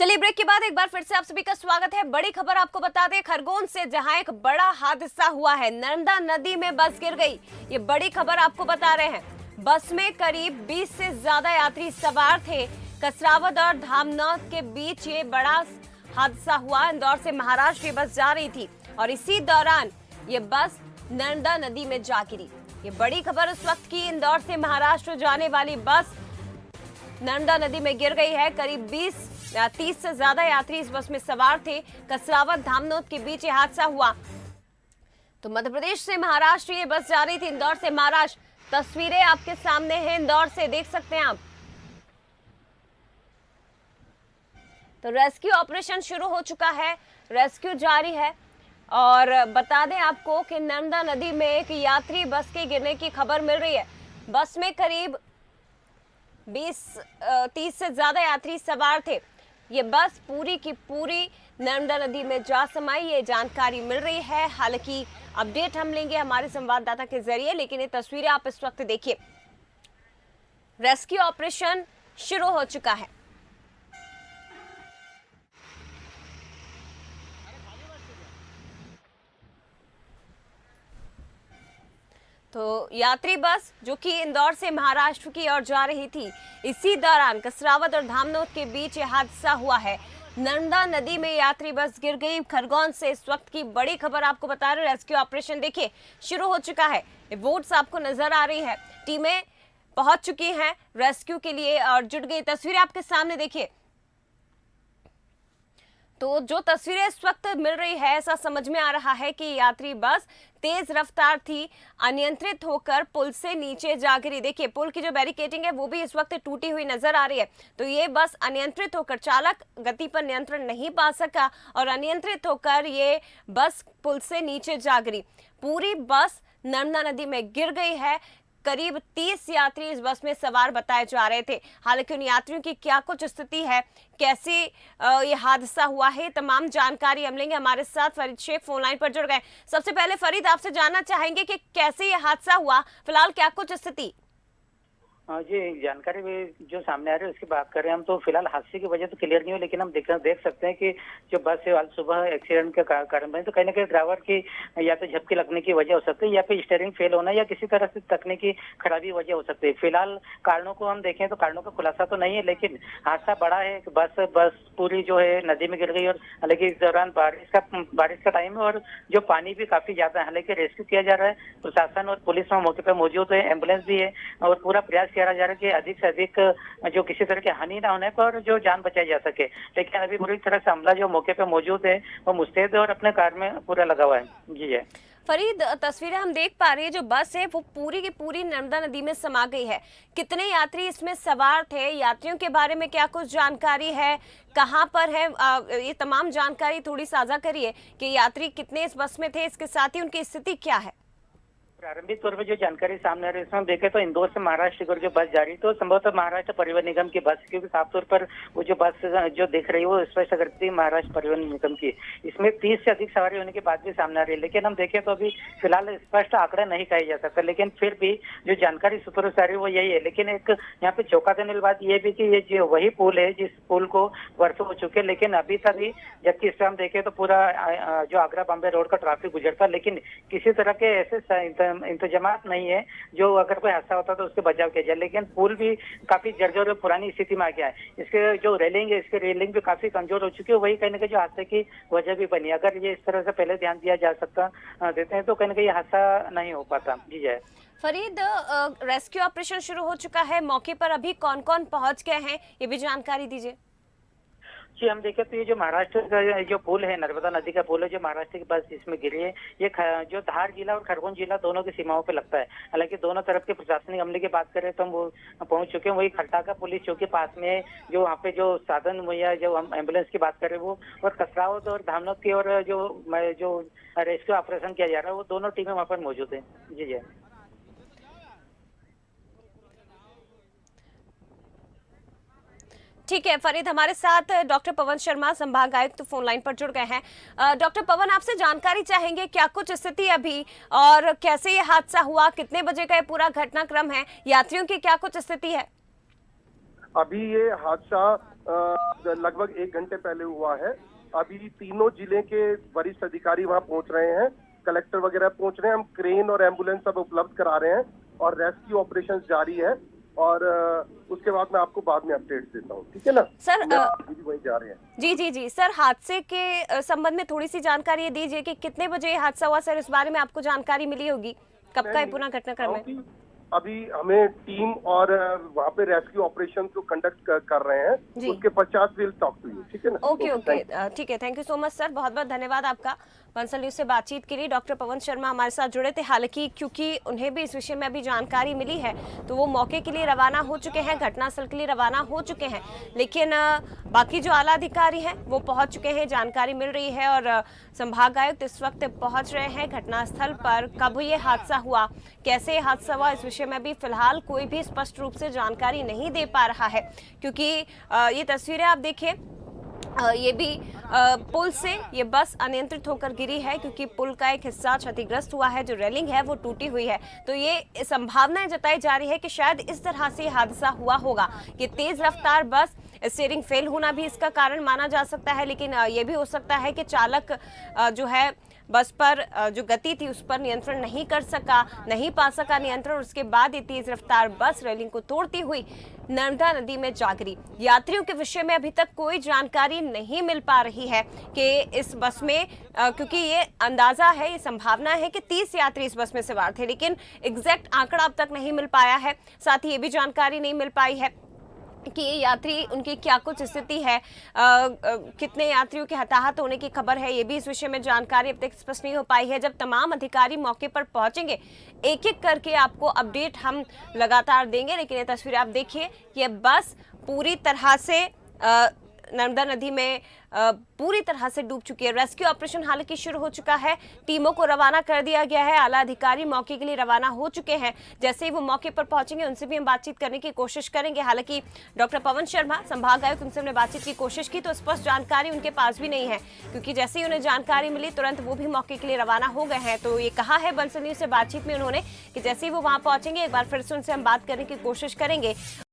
चलिए ब्रेक के बाद एक बार फिर से आप सभी का स्वागत है। बड़ी खबर आपको बता दें खरगोन से, जहां एक बड़ा हादसा हुआ है। नर्मदा नदी में बस गिर गई। ये बड़ी खबर आपको बता रहे हैं। बस में करीब 20 से ज्यादा यात्री सवार थे। कसरावद और धामनौद के बीच ये बड़ा हादसा हुआ। इंदौर से महाराष्ट्र ये बस जा रही थी और इसी दौरान ये बस नर्मदा नदी में जा गिरी। ये बड़ी खबर उस वक्त की। इंदौर से महाराष्ट्र जाने वाली बस नर्मदा नदी में गिर गई है। करीब 30 से ज्यादा यात्री इस बस में सवार थे। कसरावद धामनौद के बीच ये हादसा हुआ। तो मध्य प्रदेश से महाराष्ट्र ये बस जा रही थी, इंदौर से महाराष्ट्र। तस्वीरें आपके सामने हैं, इंदौर से देख सकते हैं आप। तो रेस्क्यू ऑपरेशन शुरू हो चुका है, रेस्क्यू जारी है। और बता दें आपको कि नर्मदा नदी में एक यात्री बस के गिरने की खबर मिल रही है। बस में करीब 30 से ज्यादा यात्री सवार थे। ये बस पूरी की पूरी नर्मदा नदी में जा समाई, ये जानकारी मिल रही है। हालांकि अपडेट हम लेंगे हमारे संवाददाता के जरिए, लेकिन ये तस्वीरें आप इस वक्त देखिए। रेस्क्यू ऑपरेशन शुरू हो चुका है। तो यात्री बस जो कि इंदौर से महाराष्ट्र की ओर जा रही थी, इसी दौरान कसरावद और धामनौद के बीच यह हादसा हुआ है। नर्मदा नदी में यात्री बस गिर गई। खरगोन से इस वक्त की बड़ी खबर आपको बता रहे। रेस्क्यू ऑपरेशन देखिए शुरू हो चुका है। बोट्स आपको नजर आ रही है, टीमें पहुंच चुकी हैं रेस्क्यू के लिए और जुट गई। तस्वीरें आपके सामने देखिए। तो जो तस्वीरें इस वक्त मिल रही है, ऐसा समझ में आ रहा है कि यात्री बस तेज रफ्तार थी, अनियंत्रित होकर पुल से नीचे जा गिरी। देखिए पुल की जो बैरिकेडिंग है वो भी इस वक्त टूटी हुई नजर आ रही है। तो ये बस अनियंत्रित होकर, चालक गति पर नियंत्रण नहीं पा सका और अनियंत्रित होकर ये बस पुल से नीचे जा गिरी। पूरी बस नर्मदा नदी में गिर गई है। करीब 30 यात्री इस बस में सवार बताए जा रहे थे। हालांकि उन यात्रियों की क्या कुछ स्थिति है, कैसे ये हादसा हुआ है, तमाम जानकारी हम लेंगे। हमारे साथ फरीद शेख फोन लाइन पर जुड़ गए। सबसे पहले फरीद, आपसे जानना चाहेंगे कि कैसे ये हादसा हुआ, फिलहाल क्या कुछ स्थिति? जी, जानकारी भी जो सामने आ रही है उसकी बात करें हम, तो फिलहाल हादसे की वजह तो क्लियर नहीं हुई, लेकिन हम देख सकते हैं कि जो बस है आज सुबह एक्सीडेंट के कारण बनी, तो कहीं ना कहीं ड्राइवर की या तो झपकी लगने की वजह हो सकती है या फिर स्टीयरिंग फेल होना या किसी तरह से तकनीकी खराबी वजह हो सकती है। फिलहाल कारणों को हम देखें तो कारणों का खुलासा तो नहीं है, लेकिन हादसा बड़ा है। बस पूरी जो है नदी में गिर गई और हालांकि इस दौरान बारिश का टाइम है और जो पानी भी काफी ज्यादा है। हालांकि रेस्क्यू किया जा रहा है, प्रशासन और पुलिस वहाँ मौके पर मौजूद है, एम्बुलेंस भी है और पूरा प्रयास किया जा रहा है कि अधिक से अधिक जो किसी तरह की हानि ना होने पर जो जान बचाई जा सके। लेकिन अभी पूरी तरह से अमला जो मौके पे मौजूद है वो मुस्तैद है और अपने कार में पूरा लगा हुआ है। जी है फरीद, तस्वीरें हम देख पा रहे हैं, जो बस है वो पूरी की पूरी नर्मदा नदी में समा गई है। कितने यात्री इसमें सवार थे? यात्रियों के बारे में क्या कुछ जानकारी है? कहां पर है? ये तमाम जानकारी थोड़ी साझा करिए कि यात्री कितने इस बस में थे, इसके साथ ही उनकी स्थिति क्या है। प्रारंभिक तौर पर जो जानकारी सामने आ रही है इसमें हम देखें तो इंदौर से महाराष्ट्र की ओर जो बस जा रही, तो संभवतः महाराष्ट्र परिवहन निगम की बस, क्योंकि साफ तौर पर वो जो बस जो दिख रही है वो स्पष्ट करती है महाराष्ट्र परिवहन निगम की। इसमें 30 से अधिक सवारी होने की बात भी सामने आ रही है, लेकिन हम देखें तो अभी फिलहाल स्पष्ट आंकड़ा नहीं कहा जा सकता, लेकिन फिर भी जो जानकारी सूत्रों से आ रही है वो यही है। लेकिन एक यहाँ पे चौंका देने वाली बात ये भी कि ये जो वही पुल है जिस पुल को वर्षों हो चुके, लेकिन अभी तक भी, जबकि इस पर हम देखें तो पूरा जो आगरा बॉम्बे रोड का ट्रैफिक गुजरता, लेकिन किसी तरह के ऐसे इंतजामात नहीं है जो अगर कोई हादसा होता तो उसके बचाव किया जाए। लेकिन पुल भी काफी जर्जर और पुरानी स्थिति में आ गया है। इसके जो रेलिंग है, इसकी रेलिंग भी काफी कमजोर हो चुकी है। वही कहीं ना कहीं जो हादसे की वजह भी बनी। अगर ये इस तरह से पहले ध्यान दिया जा सकता देते हैं तो कहीं ना कहीं हादसा नहीं हो पाता। जी जय फरीद, रेस्क्यू ऑपरेशन शुरू हो चुका है, मौके पर अभी कौन कौन पहुंच गए हैं, ये भी जानकारी दीजिए। जी, हम देखें तो ये जो महाराष्ट्र का जो पुल है, नर्मदा नदी का पुल है, जो महाराष्ट्र की बस जिसमें गिरी है, ये जो धार जिला और खरगोन जिला दोनों की सीमाओं पे लगता है। हालांकि दोनों तरफ के प्रशासनिक अमले की बात करें तो हम वो पहुंच चुके हैं। वही खरटाका पुलिस चौकी पास में जो वहाँ पे जो साधन मुहैया, जो हम एम्बुलेंस की बात करें वो, और कसरावद और धामनौद की और जो रेस्क्यू ऑपरेशन किया जा रहा है वो दोनों टीमें वहाँ पर मौजूद है। जी जी ठीक है फरीद, हमारे साथ डॉक्टर पवन शर्मा, संभाग आयुक्त, फोन लाइन पर जुड़ गए हैं। डॉक्टर पवन, आपसे जानकारी चाहेंगे क्या कुछ स्थिति अभी, और कैसे ये हादसा हुआ, कितने बजे का ये पूरा घटनाक्रम है, यात्रियों की क्या कुछ स्थिति है? अभी ये हादसा लगभग 1 घंटे पहले हुआ है। अभी तीनों जिले के वरिष्ठ अधिकारी वहां पहुंच रहे हैं, कलेक्टर वगैरह पहुंच रहे हैं। हम क्रेन और एम्बुलेंस सब उपलब्ध करा रहे हैं और रेस्क्यू ऑपरेशन जारी है। और उसके बाद मैं आपको बाद में अपडेट देता हूँ, ठीक है ना सर? भी वहीं जा रहे हैं। जी जी जी सर, हादसे के संबंध में थोड़ी सी जानकारी ये दीजिए कि कितने बजे ये हादसा हुआ सर, इस बारे में आपको जानकारी मिली होगी, कब का ये पूरा घटनाक्रम है? अभी हमें टीम और वहाँ पे रेस्क्यू ऑपरेशन को कंडक्ट कर रहे हैं, उसके पश्चात विल टॉक टू यू, ठीक है ना? ओके ओके, ठीक है, thank you so much sir, बहुत बहुत धन्यवाद आपका। बंसल न्यूज से बातचीत के लिए डॉक्टर पवन शर्मा हमारे साथ जुड़े थे। हालांकि क्योंकि उन्हें भी इस विषय में अभी जानकारी मिली है तो वो मौके के लिए रवाना हो चुके हैं, घटनास्थल के लिए रवाना हो चुके हैं, लेकिन बाकी जो आला अधिकारी हैं वो पहुंच चुके हैं, जानकारी मिल रही है और संभाग आयुक्त इस वक्त पहुंच रहे हैं घटनास्थल पर। कब ये हादसा हुआ, कैसे ये हादसा हुआ, इस विषय में भी फिलहाल कोई भी स्पष्ट रूप से जानकारी नहीं दे पा रहा है, क्योंकि ये तस्वीरें आप देखिए, ये भी पुल से ये बस अनियंत्रित होकर गिरी है, क्योंकि पुल का एक हिस्सा क्षतिग्रस्त हुआ है, जो रेलिंग है वो टूटी हुई है। तो ये संभावनाएं जताई जा रही है कि शायद इस तरह से हादसा हुआ होगा कि तेज रफ्तार बस, स्टीयरिंग फेल होना भी इसका कारण माना जा सकता है, लेकिन ये भी हो सकता है कि चालक जो है बस पर जो गति थी उस पर नियंत्रण नहीं पा सका नियंत्रण, उसके बाद ये तेज रफ्तार बस रेलिंग को तोड़ती हुई नर्मदा नदी में जा गिरी। यात्रियों के विषय में अभी तक कोई जानकारी नहीं मिल पा रही है कि इस बस में, क्योंकि ये अंदाजा है, ये संभावना है कि 30 यात्री इस बस में सवार थे, लेकिन एग्जैक्ट आंकड़ा अब तक नहीं मिल पाया है। साथ ही ये भी जानकारी नहीं मिल पाई है कि ये यात्री, उनकी क्या कुछ स्थिति है, कितने यात्रियों के हताहत होने की खबर है, ये भी इस विषय में जानकारी अब तक स्पष्ट नहीं हो पाई है। जब तमाम अधिकारी मौके पर पहुंचेंगे, एक एक करके आपको अपडेट हम लगातार देंगे। लेकिन ये तस्वीर आप देखिए, ये बस पूरी तरह से नर्मदा नदी में पूरी तरह से डूब चुकी है। रेस्क्यू ऑपरेशन हालांकि शुरू हो चुका है, टीमों को रवाना कर दिया गया है, आला अधिकारी मौके के लिए रवाना हो चुके हैं। जैसे ही वो मौके पर पहुंचेंगे उनसे भी हम बातचीत करने की कोशिश करेंगे। हालांकि डॉक्टर पवन शर्मा संभाग आयुक्त, उनसे हमने बातचीत की कोशिश की तो स्पष्ट जानकारी उनके पास भी नहीं है, क्योंकि जैसे ही उन्हें जानकारी मिली तुरंत वो भी मौके के लिए रवाना हो गए हैं। तो ये कहा है बंसल न्यूज से बातचीत में उन्होंने कि जैसे ही वो वहां पहुंचेंगे एक बार फिर से उनसे हम बात करने की कोशिश करेंगे।